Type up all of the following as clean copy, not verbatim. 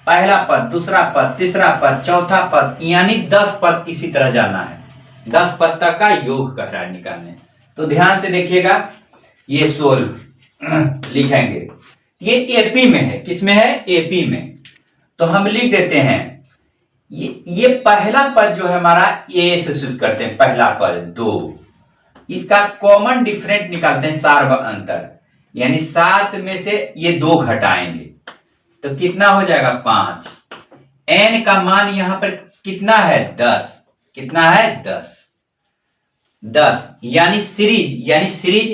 पहला पद, दूसरा पद, तीसरा पद, चौथा पद, यानी 10 पद इसी तरह जाना है। 10 पद तक का योग कह रहा है निकालने। तो ध्यान से देखिएगा, ये 16 लिखेंगे। ये एपी में है। किसमें है? एपी में। तो हम लिख देते हैं ये पहला पद जो है हमारा ए से शुरू करते हैं। पहला पद 2, इसका कॉमन डिफरेंट निकालते हैं, सार्व अंतर, यानी 7 में से ये 2 घटाएंगे तो कितना हो जाएगा? 5। एन का मान यहां पर कितना है? 10। कितना है? 10। यानी सीरीज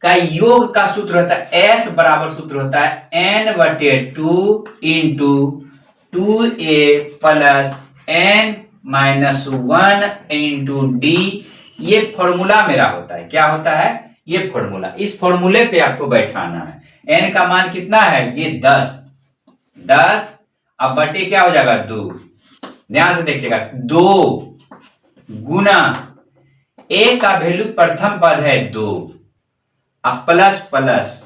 का योग का सूत्र होता है एस बराबर सूत्र होता है n/2 into 2a plus n-1 into D. ये फॉर्मूला मेरा होता है। क्या होता है? ये फॉर्मूला। इस फॉर्मूले पे आपको बैठाना है। n का मान कितना है? ये 10। अब बटे क्या हो जाएगा? 2। ध्यान से देखिएगा, 2 गुना a का वैल्यू प्रथम पद है 2, अब प्लस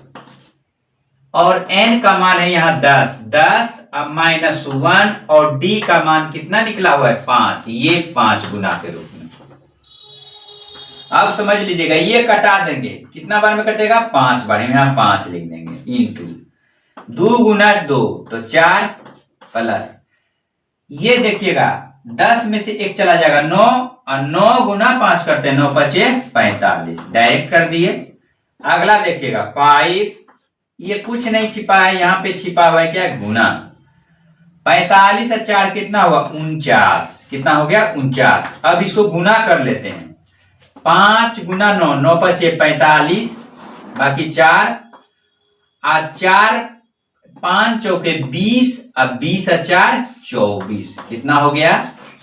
और n का मान है यहां 10 अब -1 और d का मान कितना निकला हुआ है? 5। ये 5 गुना के रूप में। अब समझ लीजिएगा, ये कटा देंगे। कितना बार में कटेगा? 5 बार में। यहां 5 लिख देंगे इंटू 2 गुना 2 तो 4 प्लस ये देखिएगा 10 में से 1 चला जाएगा 9 और 9 गुना 5 करते हैं 9 5 45 डायरेक्ट कर दिए। अगला देखिएगा 5, ये कुछ नहीं छिपा है, यहां पे छिपा हुआ है क्या? गुना। 45 और 4 कितना हुआ? 49। कितना हो गया? 49। अब इसको गुना कर लेते हैं। 5 गुना 9, 9 5 45, बाकी 4 और 4 5 चौके 20, अब 20 और 4 24। कितना हो गया?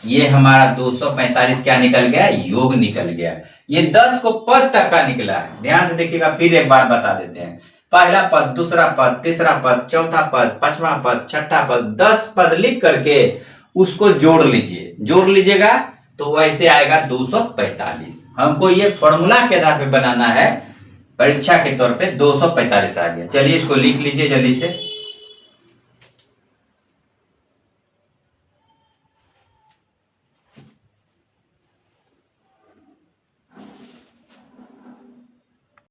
ये हमारा 245 क्या निकल गया? योग निकल गया। ये 10 को पद तक का निकला है। ध्यान से देखिएगा, फिर एक बार बता देते हैं। पहला पद, दूसरा पद, तीसरा पद, चौथा पद, पांचवा पद, छठा पद, 10 पद लिख करके उसको जोड़ लीजिए। जोड़ लीजिएगा तो वैसे आएगा 245। हमको ये फॉर्मूला के आधार पे बनाना है, परीक्षा के तौर पे 245 आ गया। चलिए इसको लिख लीजिए जल्दी से।